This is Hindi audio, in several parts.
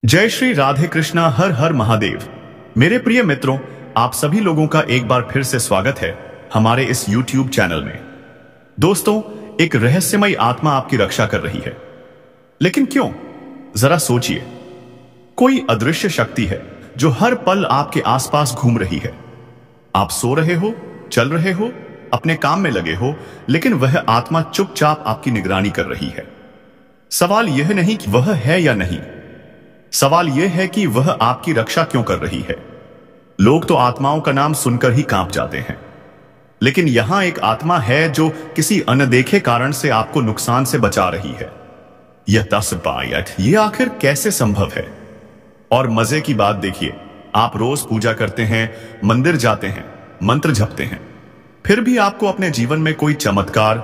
जय श्री राधे कृष्णा, हर हर महादेव। मेरे प्रिय मित्रों, आप सभी लोगों का एक बार फिर से स्वागत है हमारे इस YouTube चैनल में। दोस्तों, एक रहस्यमयी आत्मा आपकी रक्षा कर रही है, लेकिन क्यों? जरा सोचिए। कोई अदृश्य शक्ति है जो हर पल आपके आसपास घूम रही है। आप सो रहे हो, चल रहे हो, अपने काम में लगे हो, लेकिन वह आत्मा चुपचाप आपकी निगरानी कर रही है। सवाल यह नहीं कि वह है या नहीं, सवाल यह है कि वह आपकी रक्षा क्यों कर रही है। लोग तो आत्माओं का नाम सुनकर ही कांप जाते हैं, लेकिन यहां एक आत्मा है जो किसी अनदेखे कारण से आपको नुकसान से बचा रही है। यह आखिर कैसे संभव है? और मजे की बात देखिए, आप रोज पूजा करते हैं, मंदिर जाते हैं, मंत्र जपते हैं, फिर भी आपको अपने जीवन में कोई चमत्कार,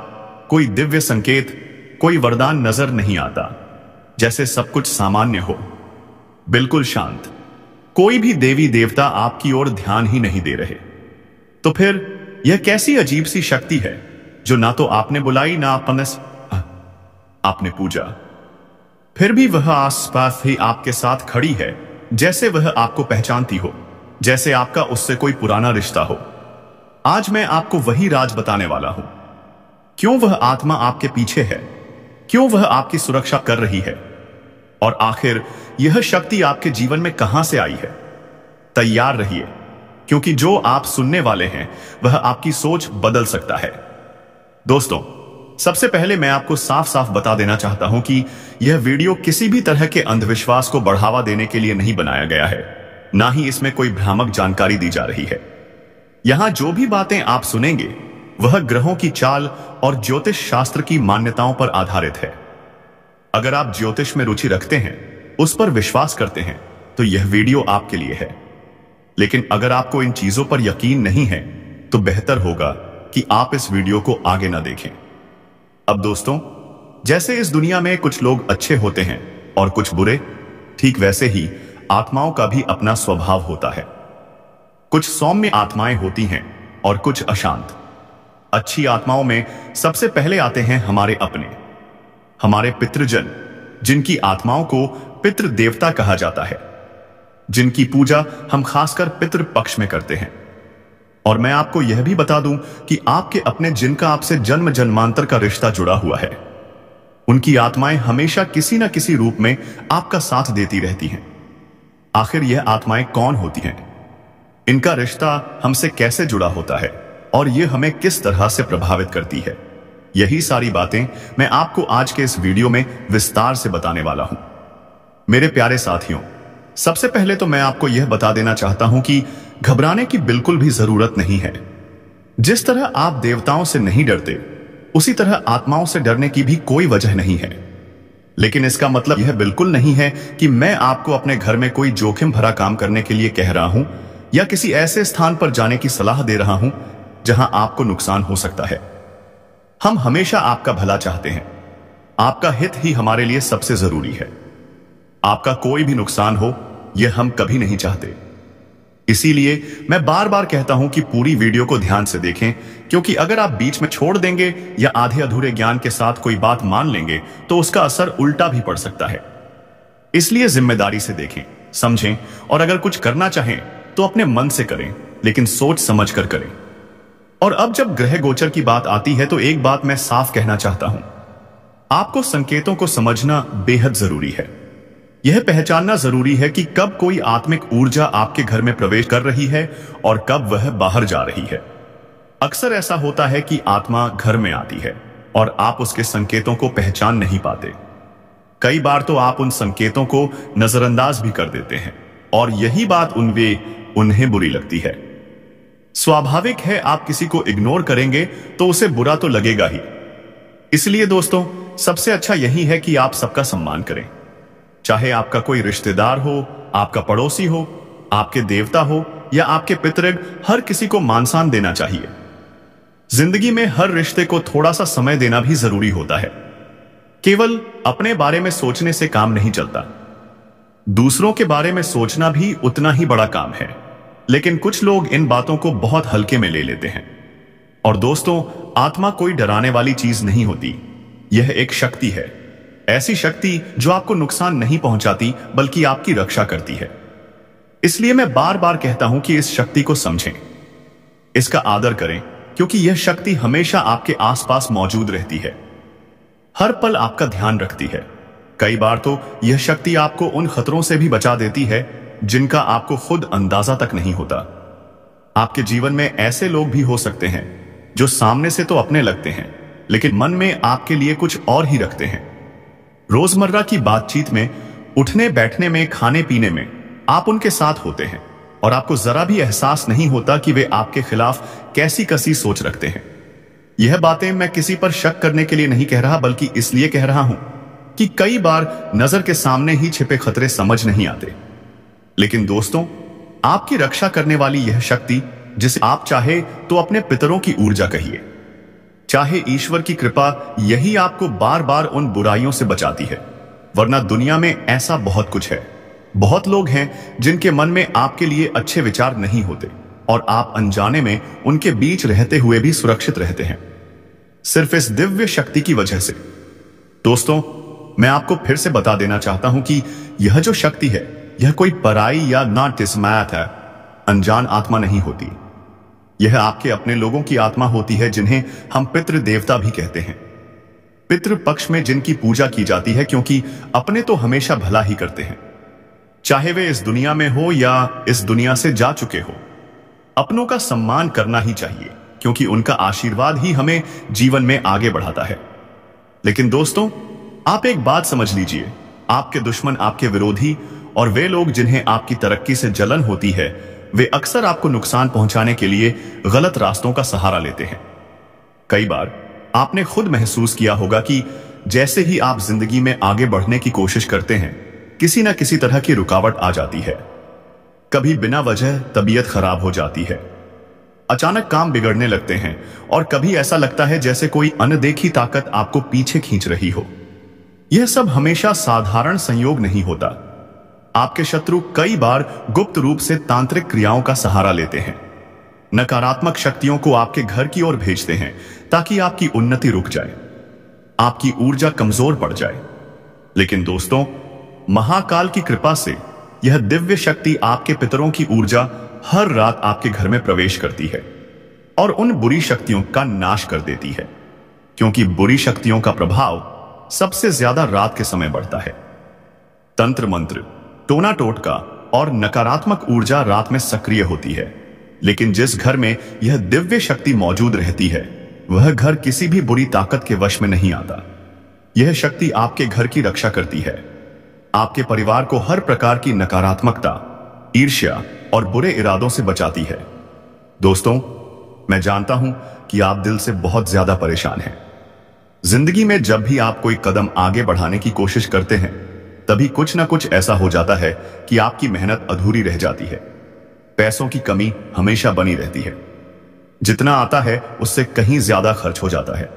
कोई दिव्य संकेत, कोई वरदान नजर नहीं आता। जैसे सब कुछ सामान्य हो, बिल्कुल शांत। कोई भी देवी देवता आपकी ओर ध्यान ही नहीं दे रहे। तो फिर यह कैसी अजीब सी शक्ति है जो ना तो आपने बुलाई, ना आपने पूजा, फिर भी वह आसपास ही आपके साथ खड़ी है, जैसे वह आपको पहचानती हो, जैसे आपका उससे कोई पुराना रिश्ता हो। आज मैं आपको वही राज बताने वाला हूं। क्यों वह आत्मा आपके पीछे है, क्यों वह आपकी सुरक्षा कर रही है, और आखिर यह शक्ति आपके जीवन में कहां से आई है। तैयार रहिए, क्योंकि जो आप सुनने वाले हैं वह आपकी सोच बदल सकता है। दोस्तों, सबसे पहले मैं आपको साफ साफ बता देना चाहता हूं कि यह वीडियो किसी भी तरह के अंधविश्वास को बढ़ावा देने के लिए नहीं बनाया गया है, ना ही इसमें कोई भ्रामक जानकारी दी जा रही है। यहां जो भी बातें आप सुनेंगे वह ग्रहों की चाल और ज्योतिष शास्त्र की मान्यताओं पर आधारित है। अगर आप ज्योतिष में रुचि रखते हैं, उस पर विश्वास करते हैं, तो यह वीडियो आपके लिए है। लेकिन अगर आपको इन चीजों पर यकीन नहीं है, तो बेहतर होगा कि आप इस वीडियो को आगे ना देखें। अब दोस्तों, जैसे इस दुनिया में कुछ लोग अच्छे होते हैं और कुछ बुरे, ठीक वैसे ही आत्माओं का भी अपना स्वभाव होता है। कुछ सौम्य आत्माएं होती हैं और कुछ अशांत। अच्छी आत्माओं में सबसे पहले आते हैं हमारे पितृजन, जिनकी आत्माओं को पितृ देवता कहा जाता है, जिनकी पूजा हम खासकर पितृ पक्ष में करते हैं। और मैं आपको यह भी बता दूं कि आपके अपने जिनका आपसे जन्म जन्मांतर का रिश्ता जुड़ा हुआ है, उनकी आत्माएं हमेशा किसी न किसी रूप में आपका साथ देती रहती हैं। आखिर यह आत्माएं कौन होती हैं, इनका रिश्ता हमसे कैसे जुड़ा होता है, और यह हमें किस तरह से प्रभावित करती है, यही सारी बातें मैं आपको आज के इस वीडियो में विस्तार से बताने वाला हूं। मेरे प्यारे साथियों, सबसे पहले तो मैं आपको यह बता देना चाहता हूं कि घबराने की बिल्कुल भी जरूरत नहीं है। जिस तरह आप देवताओं से नहीं डरते, उसी तरह आत्माओं से डरने की भी कोई वजह नहीं है। लेकिन इसका मतलब यह बिल्कुल नहीं है कि मैं आपको अपने घर में कोई जोखिम भरा काम करने के लिए कह रहा हूं, या किसी ऐसे स्थान पर जाने की सलाह दे रहा हूं जहां आपको नुकसान हो सकता है। हम हमेशा आपका भला चाहते हैं। आपका हित ही हमारे लिए सबसे जरूरी है। आपका कोई भी नुकसान हो, यह हम कभी नहीं चाहते। इसीलिए मैं बार बार कहता हूं कि पूरी वीडियो को ध्यान से देखें, क्योंकि अगर आप बीच में छोड़ देंगे या आधे अधूरे ज्ञान के साथ कोई बात मान लेंगे, तो उसका असर उल्टा भी पड़ सकता है। इसलिए जिम्मेदारी से देखें, समझें, और अगर कुछ करना चाहें तो अपने मन से करें, लेकिन सोच समझ कर करें। और अब जब ग्रह गोचर की बात आती है, तो एक बात मैं साफ कहना चाहता हूं। आपको संकेतों को समझना बेहद जरूरी है। यह पहचानना जरूरी है कि कब कोई आत्मिक ऊर्जा आपके घर में प्रवेश कर रही है और कब वह बाहर जा रही है। अक्सर ऐसा होता है कि आत्मा घर में आती है और आप उसके संकेतों को पहचान नहीं पाते। कई बार तो आप उन संकेतों को नजरअंदाज भी कर देते हैं, और यही बात उन्हें बुरी लगती है। स्वाभाविक है, आप किसी को इग्नोर करेंगे तो उसे बुरा तो लगेगा ही। इसलिए दोस्तों, सबसे अच्छा यही है कि आप सबका सम्मान करें। चाहे आपका कोई रिश्तेदार हो, आपका पड़ोसी हो, आपके देवता हो, या आपके पितृग, हर किसी को मान सम्मान देना चाहिए। जिंदगी में हर रिश्ते को थोड़ा सा समय देना भी जरूरी होता है। केवल अपने बारे में सोचने से काम नहीं चलता, दूसरों के बारे में सोचना भी उतना ही बड़ा काम है। लेकिन कुछ लोग इन बातों को बहुत हल्के में ले लेते हैं। और दोस्तों, आत्मा कोई डराने वाली चीज नहीं होती, यह एक शक्ति है। ऐसी शक्ति जो आपको नुकसान नहीं पहुंचाती बल्कि आपकी रक्षा करती है। इसलिए मैं बार बार कहता हूं कि इस शक्ति को समझें, इसका आदर करें, क्योंकि यह शक्ति हमेशा आपके आसपास मौजूद रहती है, हर पल आपका ध्यान रखती है। कई बार तो यह शक्ति आपको उन खतरों से भी बचा देती है जिनका आपको खुद अंदाजा तक नहीं होता। आपके जीवन में ऐसे लोग भी हो सकते हैं जो सामने से तो अपने लगते हैं, लेकिन मन में आपके लिए कुछ और ही रखते हैं। रोजमर्रा की बातचीत में, उठने बैठने में, खाने पीने में आप उनके साथ होते हैं और आपको जरा भी एहसास नहीं होता कि वे आपके खिलाफ कैसी कसी सोच रखते हैं। यह बातें मैं किसी पर शक करने के लिए नहीं कह रहा, बल्कि इसलिए कह रहा हूं कि कई बार नजर के सामने ही छिपे खतरे समझ नहीं आते। लेकिन दोस्तों, आपकी रक्षा करने वाली यह शक्ति, जिसे आप चाहे तो अपने पितरों की ऊर्जा कहिए, चाहे ईश्वर की कृपा, यही आपको बार बार उन बुराइयों से बचाती है। वरना दुनिया में ऐसा बहुत कुछ है, बहुत लोग हैं जिनके मन में आपके लिए अच्छे विचार नहीं होते और आप अनजाने में उनके बीच रहते हुए भी सुरक्षित रहते हैं, सिर्फ इस दिव्य शक्ति की वजह से। दोस्तों, मैं आपको फिर से बता देना चाहता हूं कि यह जो शक्ति है, यह कोई पराई या नाटिस्मैत है, अनजान आत्मा नहीं होती। यह आपके अपने लोगों की आत्मा होती है, जिन्हें हम पितृ देवता भी कहते हैं। पितृ पक्ष में जिनकी पूजा की जाती है, क्योंकि अपने तो हमेशा भला ही करते हैं, चाहे वे इस दुनिया में हो या इस दुनिया से जा चुके हो। अपनों का सम्मान करना ही चाहिए, क्योंकि उनका आशीर्वाद ही हमें जीवन में आगे बढ़ाता है। लेकिन दोस्तों, आप एक बात समझ लीजिए, आपके दुश्मन, आपके विरोधी और वे लोग जिन्हें आपकी तरक्की से जलन होती है, वे अक्सर आपको नुकसान पहुंचाने के लिए गलत रास्तों का सहारा लेते हैं। कई बार आपने खुद महसूस किया होगा कि जैसे ही आप जिंदगी में आगे बढ़ने की कोशिश करते हैं, किसी न किसी तरह की रुकावट आ जाती है। कभी बिना वजह तबीयत खराब हो जाती है, अचानक काम बिगड़ने लगते हैं, और कभी ऐसा लगता है जैसे कोई अनदेखी ताकत आपको पीछे खींच रही हो। यह सब हमेशा साधारण संयोग नहीं होता। आपके शत्रु कई बार गुप्त रूप से तांत्रिक क्रियाओं का सहारा लेते हैं, नकारात्मक शक्तियों को आपके घर की ओर भेजते हैं ताकि आपकी उन्नति रुक जाए, आपकी ऊर्जा कमजोर पड़ जाए। लेकिन दोस्तों, महाकाल की कृपा से यह दिव्य शक्ति आपके पितरों की ऊर्जा हर रात आपके घर में प्रवेश करती है और उन बुरी शक्तियों का नाश कर देती है, क्योंकि बुरी शक्तियों का प्रभाव सबसे ज्यादा रात के समय बढ़ता है। तंत्र मंत्र, टोना टोटका और नकारात्मक ऊर्जा रात में सक्रिय होती है, लेकिन जिस घर में यह दिव्य शक्ति मौजूद रहती है, वह घर किसी भी बुरी ताकत के वश में नहीं आता। यह शक्ति आपके घर की रक्षा करती है, आपके परिवार को हर प्रकार की नकारात्मकता, ईर्ष्या और बुरे इरादों से बचाती है। दोस्तों, मैं जानता हूं कि आप दिल से बहुत ज्यादा परेशान हैं। जिंदगी में जब भी आप कोई कदम आगे बढ़ाने की कोशिश करते हैं, तभी कुछ ना कुछ ऐसा हो जाता है कि आपकी मेहनत अधूरी रह जाती है। पैसों की कमी हमेशा बनी रहती है, जितना आता है उससे कहीं ज्यादा खर्च हो जाता है।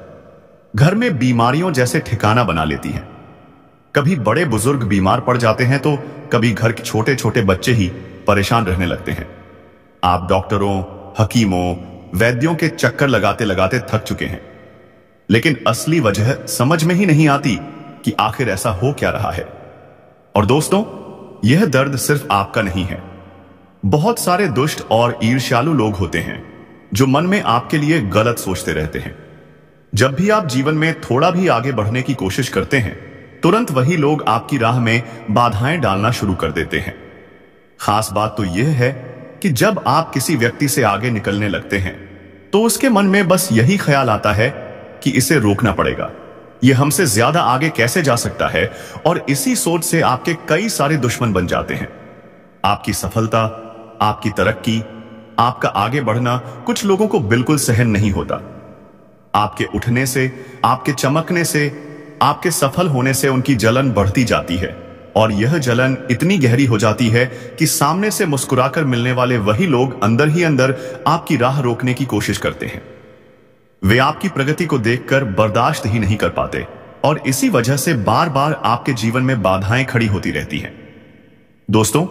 घर में बीमारियों जैसे ठिकाना बना लेती हैं। कभी बड़े बुजुर्ग बीमार पड़ जाते हैं, तो कभी घर के छोटे छोटे बच्चे ही परेशान रहने लगते हैं। आप डॉक्टरों, हकीमों, वैद्यों के चक्कर लगाते लगाते थक चुके हैं, लेकिन असली वजह समझ में ही नहीं आती कि आखिर ऐसा हो क्या रहा है। और दोस्तों, यह दर्द सिर्फ आपका नहीं है। बहुत सारे दुष्ट और ईर्ष्यालु लोग होते हैं जो मन में आपके लिए गलत सोचते रहते हैं। जब भी आप जीवन में थोड़ा भी आगे बढ़ने की कोशिश करते हैं, तुरंत वही लोग आपकी राह में बाधाएं डालना शुरू कर देते हैं। खास बात तो यह है कि जब आप किसी व्यक्ति से आगे निकलने लगते हैं, तो उसके मन में बस यही ख्याल आता है कि इसे रोकना पड़ेगा, यह हमसे ज्यादा आगे कैसे जा सकता है, और इसी सोच से आपके कई सारे दुश्मन बन जाते हैं। आपकी सफलता, आपकी तरक्की, आपका आगे बढ़ना कुछ लोगों को बिल्कुल सहन नहीं होता। आपके उठने से, आपके चमकने से, आपके सफल होने से उनकी जलन बढ़ती जाती है, और यह जलन इतनी गहरी हो जाती है कि सामने से मुस्कुराकर मिलने वाले वही लोग अंदर ही अंदर आपकी राह रोकने की कोशिश करते हैं। वे आपकी प्रगति को देखकर बर्दाश्त ही नहीं कर पाते, और इसी वजह से बार बार आपके जीवन में बाधाएं खड़ी होती रहती हैं। दोस्तों,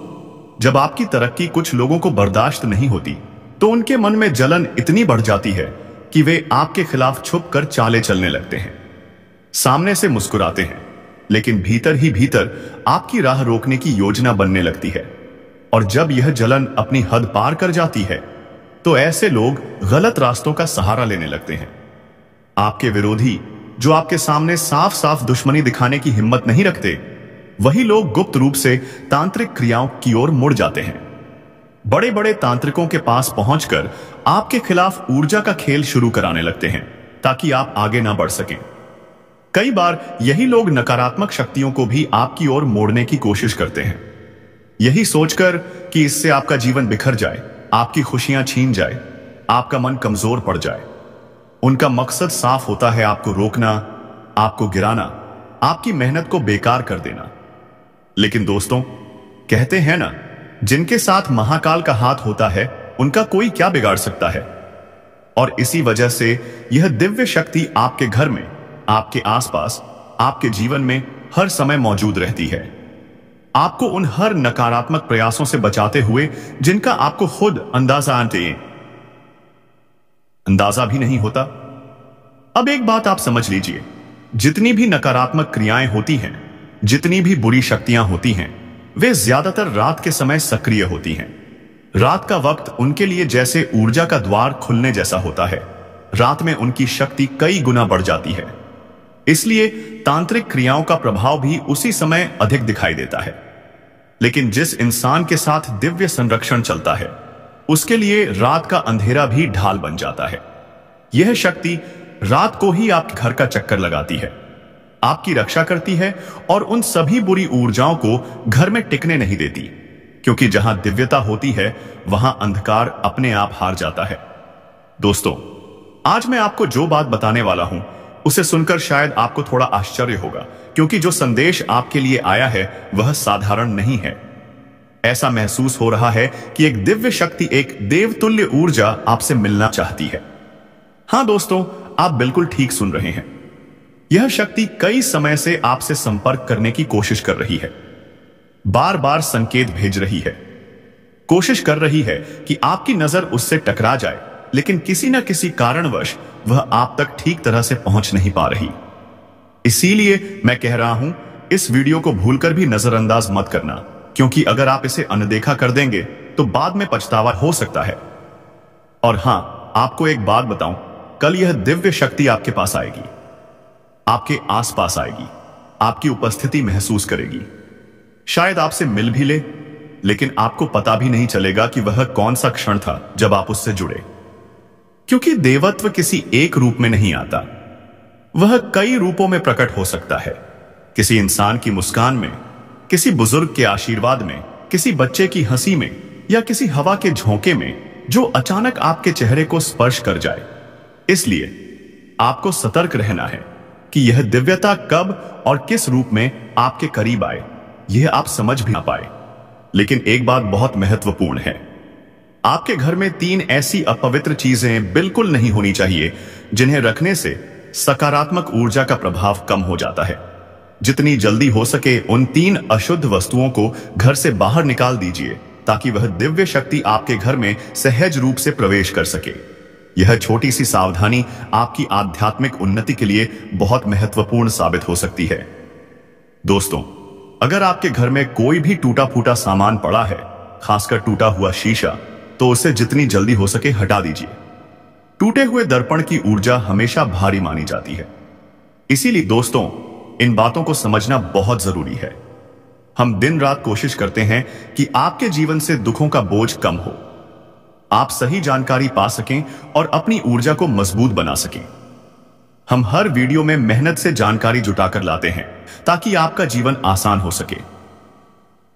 जब आपकी तरक्की कुछ लोगों को बर्दाश्त नहीं होती, तो उनके मन में जलन इतनी बढ़ जाती है कि वे आपके खिलाफ छुपकर चालें चलने लगते हैं, सामने से मुस्कुराते हैं, लेकिन भीतर ही भीतर आपकी राह रोकने की योजना बनने लगती है। और जब यह जलन अपनी हद पार कर जाती है तो ऐसे लोग गलत रास्तों का सहारा लेने लगते हैं। आपके विरोधी, जो आपके सामने साफ साफ दुश्मनी दिखाने की हिम्मत नहीं रखते, वही लोग गुप्त रूप से तांत्रिक क्रियाओं की ओर मुड़ जाते हैं। बड़े बड़े तांत्रिकों के पास पहुंचकर आपके खिलाफ ऊर्जा का खेल शुरू कराने लगते हैं ताकि आप आगे ना बढ़ सकें। कई बार यही लोग नकारात्मक शक्तियों को भी आपकी ओर मोड़ने की कोशिश करते हैं, यही सोचकर कि इससे आपका जीवन बिखर जाए, आपकी खुशियां छीन जाए, आपका मन कमजोर पड़ जाए। उनका मकसद साफ होता है, आपको रोकना, आपको गिराना, आपकी मेहनत को बेकार कर देना। लेकिन दोस्तों, कहते हैं ना, जिनके साथ महाकाल का हाथ होता है उनका कोई क्या बिगाड़ सकता है। और इसी वजह से यह दिव्य शक्ति आपके घर में, आपके आसपास, आपके जीवन में हर समय मौजूद रहती है, आपको उन हर नकारात्मक प्रयासों से बचाते हुए जिनका आपको खुद अंदाजा भी नहीं होता। अब एक बात आप समझ लीजिए, जितनी भी नकारात्मक क्रियाएं होती हैं, जितनी भी बुरी शक्तियां होती हैं, वे ज्यादातर रात के समय सक्रिय होती हैं। रात का वक्त उनके लिए जैसे ऊर्जा का द्वार खुलने जैसा होता है। रात में उनकी शक्ति कई गुना बढ़ जाती है, इसलिए तांत्रिक क्रियाओं का प्रभाव भी उसी समय अधिक दिखाई देता है। लेकिन जिस इंसान के साथ दिव्य संरक्षण चलता है, उसके लिए रात का अंधेरा भी ढाल बन जाता है। यह शक्ति रात को ही आपके घर का चक्कर लगाती है, आपकी रक्षा करती है और उन सभी बुरी ऊर्जाओं को घर में टिकने नहीं देती, क्योंकि जहां दिव्यता होती है वहां अंधकार अपने आप हार जाता है। दोस्तों, आज मैं आपको जो बात बताने वाला हूं उसे सुनकर शायद आपको थोड़ा आश्चर्य होगा, क्योंकि जो संदेश आपके लिए आया है वह साधारण नहीं है। ऐसा महसूस हो रहा है कि एक दिव्य शक्ति, एक देवतुल्य ऊर्जा आपसे मिलना चाहती है। हां दोस्तों, आप बिल्कुल ठीक सुन रहे हैं। यह शक्ति कई समय से आपसे संपर्क करने की कोशिश कर रही है, बार बार संकेत भेज रही है, कोशिश कर रही है कि आपकी नजर उससे टकरा जाए, लेकिन किसी न किसी कारणवश वह आप तक ठीक तरह से पहुंच नहीं पा रही। इसीलिए मैं कह रहा हूं, इस वीडियो को भूलकर भी नजरअंदाज मत करना, क्योंकि अगर आप इसे अनदेखा कर देंगे तो बाद में पछतावा हो सकता है। और हां, आपको एक बात बताऊं, कल यह दिव्य शक्ति आपके पास आएगी, आपके आसपास आएगी, आपकी उपस्थिति महसूस करेगी, शायद आपसे मिल भी ले, लेकिन आपको पता भी नहीं चलेगा कि वह कौन सा क्षण था जब आप उससे जुड़े। क्योंकि देवत्व किसी एक रूप में नहीं आता, वह कई रूपों में प्रकट हो सकता है। किसी इंसान की मुस्कान में, किसी बुजुर्ग के आशीर्वाद में, किसी बच्चे की हंसी में, या किसी हवा के झोंके में जो अचानक आपके चेहरे को स्पर्श कर जाए। इसलिए आपको सतर्क रहना है कि यह दिव्यता कब और किस रूप में आपके करीब आए, यह आप समझ भी ना पाए। लेकिन एक बात बहुत महत्वपूर्ण है, आपके घर में 3 ऐसी अपवित्र चीजें बिल्कुल नहीं होनी चाहिए जिन्हें रखने से सकारात्मक ऊर्जा का प्रभाव कम हो जाता है। जितनी जल्दी हो सके उन 3 अशुद्ध वस्तुओं को घर से बाहर निकाल दीजिए, ताकि वह दिव्य शक्ति आपके घर में सहज रूप से प्रवेश कर सके। यह छोटी सी सावधानी आपकी आध्यात्मिक उन्नति के लिए बहुत महत्वपूर्ण साबित हो सकती है। दोस्तों, अगर आपके घर में कोई भी टूटा फूटा सामान पड़ा है, खासकर टूटा हुआ शीशा, तो उसे जितनी जल्दी हो सके हटा दीजिए। टूटे हुए दर्पण की ऊर्जा हमेशा भारी मानी जाती है। इसीलिए दोस्तों, इन बातों को समझना बहुत जरूरी है। हम दिन रात कोशिश करते हैं कि आपके जीवन से दुखों का बोझ कम हो, आप सही जानकारी पा सकें और अपनी ऊर्जा को मजबूत बना सकें। हम हर वीडियो में मेहनत से जानकारी जुटाकर लाते हैं ताकि आपका जीवन आसान हो सके।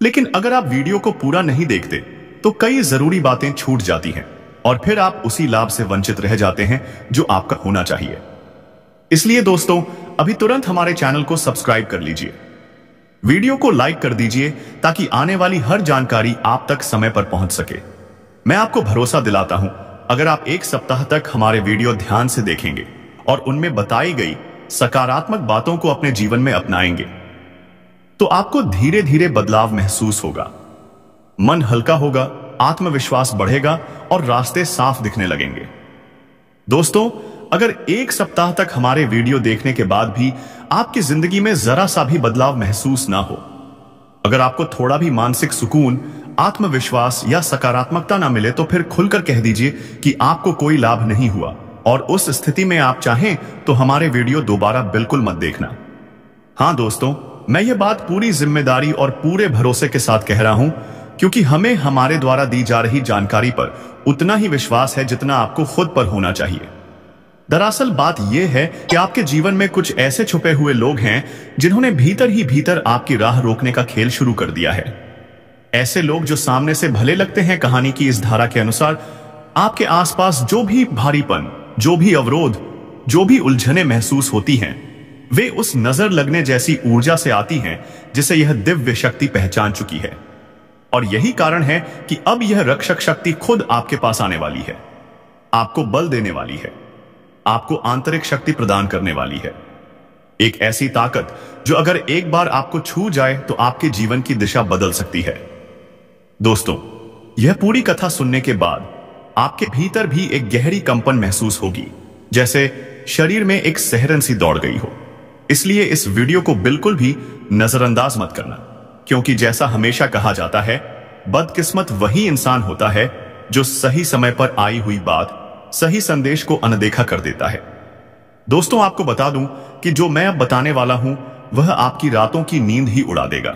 लेकिन अगर आप वीडियो को पूरा नहीं देखते तो कई जरूरी बातें छूट जाती हैं और फिर आप उसी लाभ से वंचित रह जाते हैं जो आपका होना चाहिए। इसलिए दोस्तों, अभी तुरंत हमारे चैनल को सब्सक्राइब कर लीजिए, वीडियो को लाइक कर दीजिए ताकि आने वाली हर जानकारी आप तक समय पर पहुंच सके। मैं आपको भरोसा दिलाता हूं, अगर आप 1 सप्ताह तक हमारे वीडियो ध्यान से देखेंगे और उनमें बताई गई सकारात्मक बातों को अपने जीवन में अपनाएंगे, तो आपको धीरे धीरे बदलाव महसूस होगा, मन हल्का होगा, आत्मविश्वास बढ़ेगा और रास्ते साफ दिखने लगेंगे। दोस्तों, अगर एक सप्ताह तक हमारे वीडियो देखने के बाद भी आपकी जिंदगी में जरा सा भी बदलाव महसूस ना हो, अगर आपको थोड़ा भी मानसिक सुकून, आत्मविश्वास या सकारात्मकता ना मिले, तो फिर खुलकर कह दीजिए कि आपको कोई लाभ नहीं हुआ, और उस स्थिति में आप चाहें तो हमारे वीडियो दोबारा बिल्कुल मत देखना। हाँ दोस्तों, मैं ये बात पूरी जिम्मेदारी और पूरे भरोसे के साथ कह रहा हूं, क्योंकि हमें हमारे द्वारा दी जा रही जानकारी पर उतना ही विश्वास है जितना आपको खुद पर होना चाहिए। दरअसल बात यह है कि आपके जीवन में कुछ ऐसे छुपे हुए लोग हैं जिन्होंने भीतर ही भीतर आपकी राह रोकने का खेल शुरू कर दिया है। ऐसे लोग जो सामने से भले लगते हैं कहानी की इस धारा के अनुसार, आपके आसपास जो भी भारीपन, जो भी अवरोध, जो भी उलझने महसूस होती हैं, वे उस नजर लगने जैसी ऊर्जा से आती हैं जिसे यह दिव्य शक्ति पहचान चुकी है। और यही कारण है कि अब यह रक्षक शक्ति खुद आपके पास आने वाली है, आपको बल देने वाली है, आपको आंतरिक शक्ति प्रदान करने वाली है। एक ऐसी ताकत जो अगर एक बार आपको छू जाए तो आपके जीवन की दिशा बदल सकती है। दोस्तों, यह पूरी कथा सुनने के बाद आपके भीतर भी एक गहरी कंपन महसूस होगी, जैसे शरीर में एक सिहरन सी दौड़ गई हो। इसलिए इस वीडियो को बिल्कुल भी नजरअंदाज मत करना, क्योंकि जैसा हमेशा कहा जाता है, बदकिस्मत वही इंसान होता है जो सही समय पर आई हुई बात, सही संदेश को अनदेखा कर देता है। दोस्तों, आपको बता दूं कि जो मैं अब बताने वाला हूं वह आपकी रातों की नींद ही उड़ा देगा।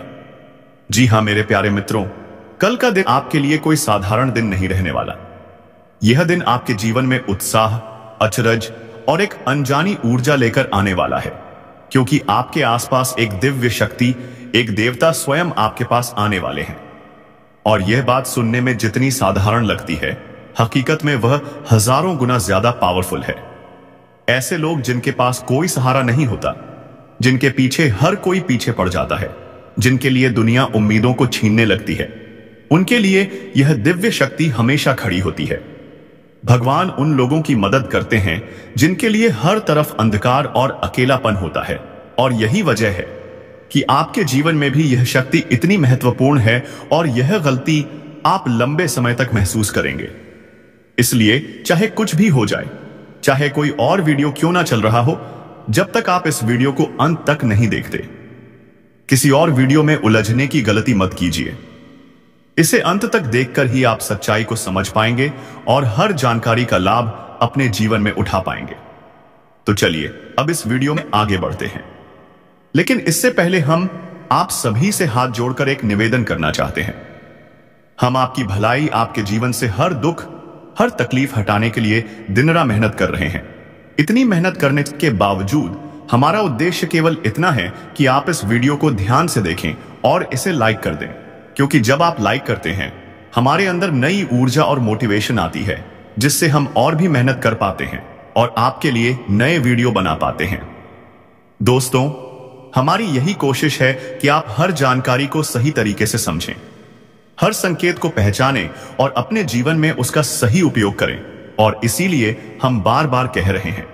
जी हां मेरे प्यारे मित्रों, कल का दिन आपके लिए कोई साधारण दिन नहीं रहने वाला। यह दिन आपके जीवन में उत्साह, अचरज और एक अनजानी ऊर्जा लेकर आने वाला है, क्योंकि आपके आसपास एक दिव्य शक्ति, एक देवता स्वयं आपके पास आने वाले हैं। और यह बात सुनने में जितनी साधारण लगती है, हकीकत में वह हजारों गुना ज्यादा पावरफुल है। ऐसे लोग जिनके पास कोई सहारा नहीं होता, जिनके पीछे हर कोई पीछे पड़ जाता है, जिनके लिए दुनिया उम्मीदों को छीनने लगती है, उनके लिए यह दिव्य शक्ति हमेशा खड़ी होती है। भगवान उन लोगों की मदद करते हैं जिनके लिए हर तरफ अंधकार और अकेलापन होता है। और यही वजह है कि आपके जीवन में भी यह शक्ति इतनी महत्वपूर्ण है, और यह गलती आप लंबे समय तक महसूस करेंगे। इसलिए चाहे कुछ भी हो जाए, चाहे कोई और वीडियो क्यों ना चल रहा हो, जब तक आप इस वीडियो को अंत तक नहीं देखते, किसी और वीडियो में उलझने की गलती मत कीजिए। इसे अंत तक देखकर ही आप सच्चाई को समझ पाएंगे और हर जानकारी का लाभ अपने जीवन में उठा पाएंगे। तो चलिए अब इस वीडियो में आगे बढ़ते हैं, लेकिन इससे पहले हम आप सभी से हाथ जोड़कर एक निवेदन करना चाहते हैं। हम आपकी भलाई, आपके जीवन से हर दुख, हर तकलीफ हटाने के लिए दिन रात मेहनत कर रहे हैं। इतनी मेहनत करने के बावजूद हमारा उद्देश्य केवल इतना है कि आप इस वीडियो को ध्यान से देखें और इसे लाइक कर दें, क्योंकि जब आप लाइक करते हैं, हमारे अंदर नई ऊर्जा और मोटिवेशन आती है, जिससे हम और भी मेहनत कर पाते हैं और आपके लिए नए वीडियो बना पाते हैं। दोस्तों, हमारी यही कोशिश है कि आप हर जानकारी को सही तरीके से समझें, हर संकेत को पहचानें और अपने जीवन में उसका सही उपयोग करें। और इसीलिए हम बार बार कह रहे हैं,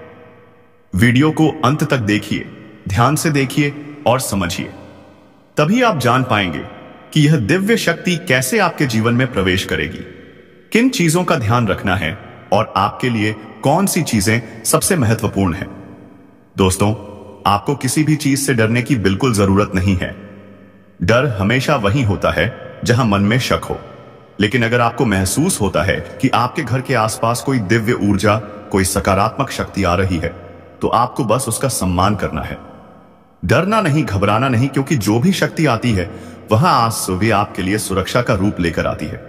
वीडियो को अंत तक देखिए, ध्यान से देखिए और समझिए। तभी आप जान पाएंगे कि यह दिव्य शक्ति कैसे आपके जीवन में प्रवेश करेगी, किन चीजों का ध्यान रखना है और आपके लिए कौन सी चीजें सबसे महत्वपूर्ण हैं। दोस्तों, आपको किसी भी चीज से डरने की बिल्कुल जरूरत नहीं है। डर हमेशा वहीं होता है जहां मन में शक हो। लेकिन अगर आपको महसूस होता है कि आपके घर के आसपास कोई दिव्य ऊर्जा, कोई सकारात्मक शक्ति आ रही है, तो आपको बस उसका सम्मान करना है। डरना नहीं, घबराना नहीं, क्योंकि जो भी शक्ति आती है वह आज सुबह आपके लिए सुरक्षा का रूप लेकर आती है।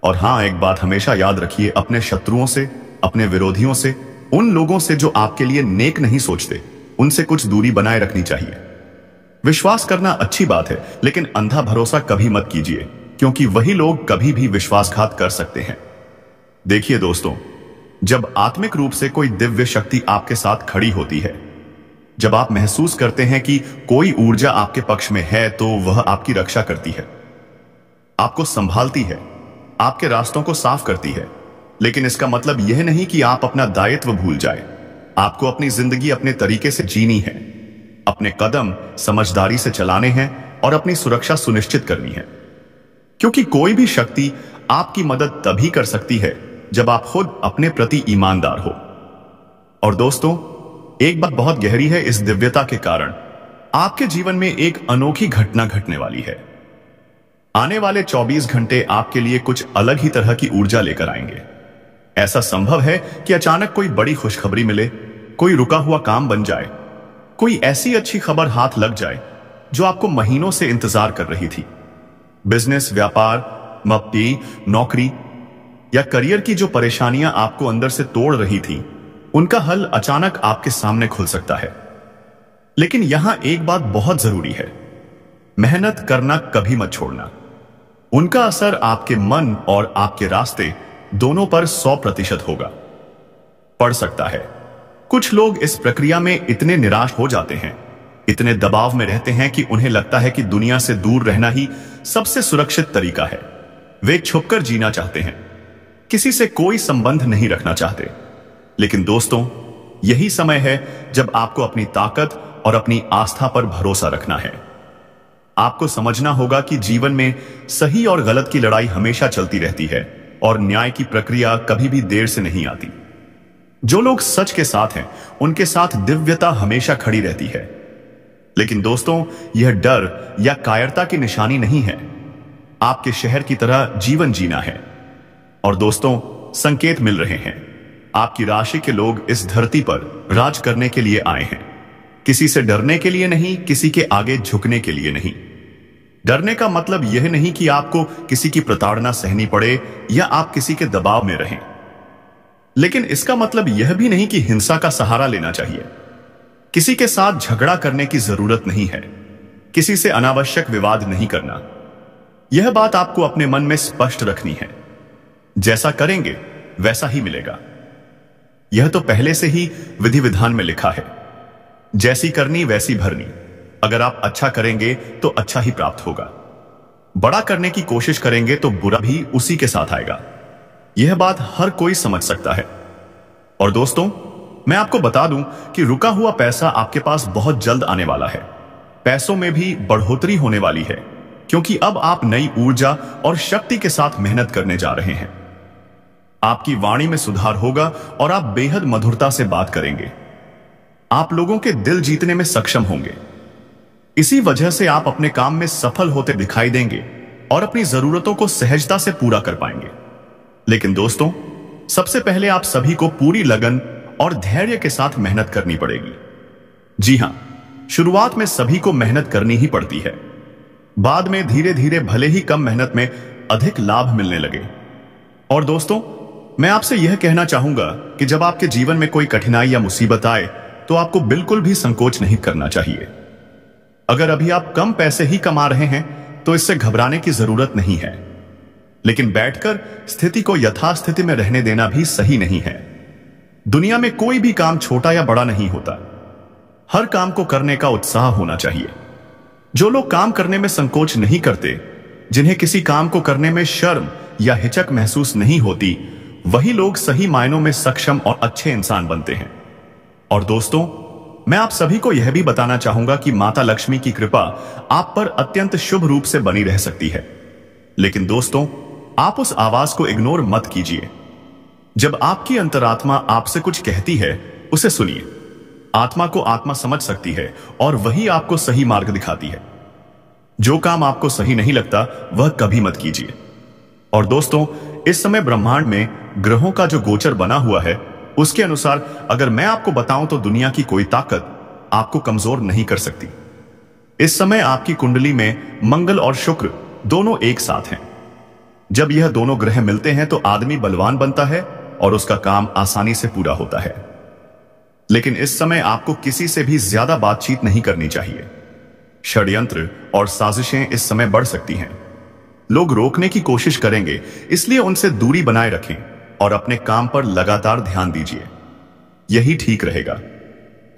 और हां, एक बात हमेशा याद रखिए, अपने शत्रुओं से, अपने विरोधियों से, उन लोगों से जो आपके लिए नेक नहीं सोचते, उनसे कुछ दूरी बनाए रखनी चाहिए। विश्वास करना अच्छी बात है, लेकिन अंधा भरोसा कभी मत कीजिए, क्योंकि वही लोग कभी भी विश्वासघात कर सकते हैं। देखिए दोस्तों, जब आत्मिक रूप से कोई दिव्य शक्ति आपके साथ खड़ी होती है, जब आप महसूस करते हैं कि कोई ऊर्जा आपके पक्ष में है, तो वह आपकी रक्षा करती है, आपको संभालती है, आपके रास्तों को साफ करती है। लेकिन इसका मतलब यह नहीं कि आप अपना दायित्व भूल जाए। आपको अपनी जिंदगी अपने तरीके से जीनी है, अपने कदम समझदारी से चलाने हैं और अपनी सुरक्षा सुनिश्चित करनी है। क्योंकि कोई भी शक्ति आपकी मदद तभी कर सकती है जब आप खुद अपने प्रति ईमानदार हो। और दोस्तों, एक बात बहुत गहरी है, इस दिव्यता के कारण आपके जीवन में एक अनोखी घटना घटने वाली है। आने वाले 24 घंटे आपके लिए कुछ अलग ही तरह की ऊर्जा लेकर आएंगे। ऐसा संभव है कि अचानक कोई बड़ी खुशखबरी मिले, कोई रुका हुआ काम बन जाए, कोई ऐसी अच्छी खबर हाथ लग जाए जो आपको महीनों से इंतजार कर रही थी। बिजनेस, व्यापार, मप्टी, नौकरी या करियर की जो परेशानियां आपको अंदर से तोड़ रही थी, उनका हल अचानक आपके सामने खुल सकता है। लेकिन यहां एक बात बहुत जरूरी है, मेहनत करना कभी मत छोड़ना। उनका असर आपके मन और आपके रास्ते दोनों पर 100% होगा। पड़ सकता है कुछ लोग इस प्रक्रिया में इतने निराश हो जाते हैं, इतने दबाव में रहते हैं कि उन्हें लगता है कि दुनिया से दूर रहना ही सबसे सुरक्षित तरीका है। वे छुपकर जीना चाहते हैं, किसी से कोई संबंध नहीं रखना चाहते। लेकिन दोस्तों, यही समय है जब आपको अपनी ताकत और अपनी आस्था पर भरोसा रखना है। आपको समझना होगा कि जीवन में सही और गलत की लड़ाई हमेशा चलती रहती है और न्याय की प्रक्रिया कभी भी देर से नहीं आती। जो लोग सच के साथ हैं, उनके साथ दिव्यता हमेशा खड़ी रहती है। लेकिन दोस्तों, यह डर या कायरता की निशानी नहीं है। आपके शहर की तरह जीवन जीना है। और दोस्तों, संकेत मिल रहे हैं। आपकी राशि के लोग इस धरती पर राज करने के लिए आए हैं। किसी से डरने के लिए नहीं, किसी के आगे झुकने के लिए नहीं। डरने का मतलब यह नहीं कि आपको किसी की प्रताड़ना सहनी पड़े या आप किसी के दबाव में रहें। लेकिन इसका मतलब यह भी नहीं कि हिंसा का सहारा लेना चाहिए। किसी के साथ झगड़ा करने की जरूरत नहीं है। किसी से अनावश्यक विवाद नहीं करना। यह बात आपको अपने मन में स्पष्ट रखनी है। जैसा करेंगे वैसा ही मिलेगा। यह तो पहले से ही विधि विधान में लिखा है, जैसी करनी वैसी भरनी। अगर आप अच्छा करेंगे तो अच्छा ही प्राप्त होगा। बड़ा करने की कोशिश करेंगे तो बुरा भी उसी के साथ आएगा। यह बात हर कोई समझ सकता है। और दोस्तों, मैं आपको बता दूं कि रुका हुआ पैसा आपके पास बहुत जल्द आने वाला है। पैसों में भी बढ़ोतरी होने वाली है, क्योंकि अब आप नई ऊर्जा और शक्ति के साथ मेहनत करने जा रहे हैं। आपकी वाणी में सुधार होगा और आप बेहद मधुरता से बात करेंगे। आप लोगों के दिल जीतने में सक्षम होंगे। इसी वजह से आप अपने काम में सफल होते दिखाई देंगे और अपनी जरूरतों को सहजता से पूरा कर पाएंगे। लेकिन दोस्तों, सबसे पहले आप सभी को पूरी लगन और धैर्य के साथ मेहनत करनी पड़ेगी। जी हां, शुरुआत में सभी को मेहनत करनी ही पड़ती है। बाद में धीरे धीरे भले ही कम मेहनत में अधिक लाभ मिलने लगे। और दोस्तों, मैं आपसे यह कहना चाहूंगा कि जब आपके जीवन में कोई कठिनाई या मुसीबत आए तो आपको बिल्कुल भी संकोच नहीं करना चाहिए। अगर अभी आप कम पैसे ही कमा रहे हैं तो इससे घबराने की जरूरत नहीं है। लेकिन बैठकर स्थिति को यथास्थिति में रहने देना भी सही नहीं है। दुनिया में कोई भी काम छोटा या बड़ा नहीं होता। हर काम को करने का उत्साह होना चाहिए। जो लोग काम करने में संकोच नहीं करते, जिन्हें किसी काम को करने में शर्म या हिचक महसूस नहीं होती, वही लोग सही मायनों में सक्षम और अच्छे इंसान बनते हैं। और दोस्तों, मैं आप सभी को यह भी बताना चाहूंगा कि माता लक्ष्मी की कृपा आप पर अत्यंत शुभ रूप से बनी रह सकती है। लेकिन दोस्तों, आप उस आवाज को इग्नोर मत कीजिए। जब आपकी अंतरात्मा आपसे कुछ कहती है, उसे सुनिए। आत्मा को आत्मा समझ सकती है और वही आपको सही मार्ग दिखाती है। जो काम आपको सही नहीं लगता, वह कभी मत कीजिए। और दोस्तों, इस समय ब्रह्मांड में ग्रहों का जो गोचर बना हुआ है, उसके अनुसार अगर मैं आपको बताऊं तो दुनिया की कोई ताकत आपको कमजोर नहीं कर सकती। इस समय आपकी कुंडली में मंगल और शुक्र दोनों एक साथ हैं। जब यह दोनों ग्रह मिलते हैं तो आदमी बलवान बनता है और उसका काम आसानी से पूरा होता है। लेकिन इस समय आपको किसी से भी ज्यादा बातचीत नहीं करनी चाहिए। षड्यंत्र और साजिशें इस समय बढ़ सकती हैं। लोग रोकने की कोशिश करेंगे, इसलिए उनसे दूरी बनाए रखें और अपने काम पर लगातार ध्यान दीजिए। यही ठीक रहेगा।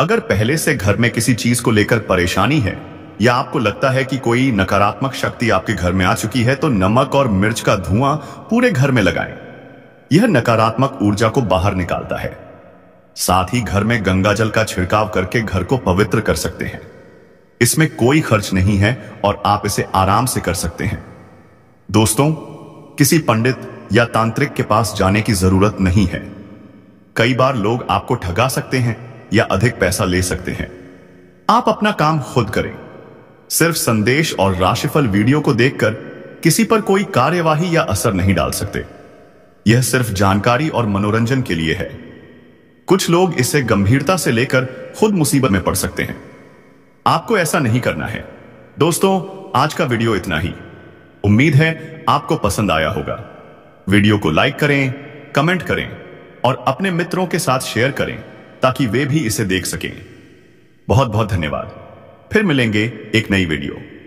अगर पहले से घर में किसी चीज को लेकर परेशानी है या आपको लगता है कि कोई नकारात्मक शक्ति आपके घर में आ चुकी है, तो नमक और मिर्च का धुआं पूरे घर में लगाएं। यह नकारात्मक ऊर्जा को बाहर निकालता है। साथ ही घर में गंगा जल का छिड़काव करके घर को पवित्र कर सकते हैं। इसमें कोई खर्च नहीं है और आप इसे आराम से कर सकते हैं। दोस्तों, किसी पंडित या तांत्रिक के पास जाने की जरूरत नहीं है। कई बार लोग आपको ठगा सकते हैं या अधिक पैसा ले सकते हैं। आप अपना काम खुद करें। सिर्फ संदेश और राशिफल वीडियो को देखकर किसी पर कोई कार्यवाही या असर नहीं डाल सकते। यह सिर्फ जानकारी और मनोरंजन के लिए है। कुछ लोग इसे गंभीरता से लेकर खुद मुसीबत में पड़ सकते हैं। आपको ऐसा नहीं करना है। दोस्तों, आज का वीडियो इतना ही। उम्मीद है आपको पसंद आया होगा। वीडियो को लाइक करें, कमेंट करें और अपने मित्रों के साथ शेयर करें ताकि वे भी इसे देख सकें। बहुत बहुत धन्यवाद। फिर मिलेंगे एक नई वीडियो।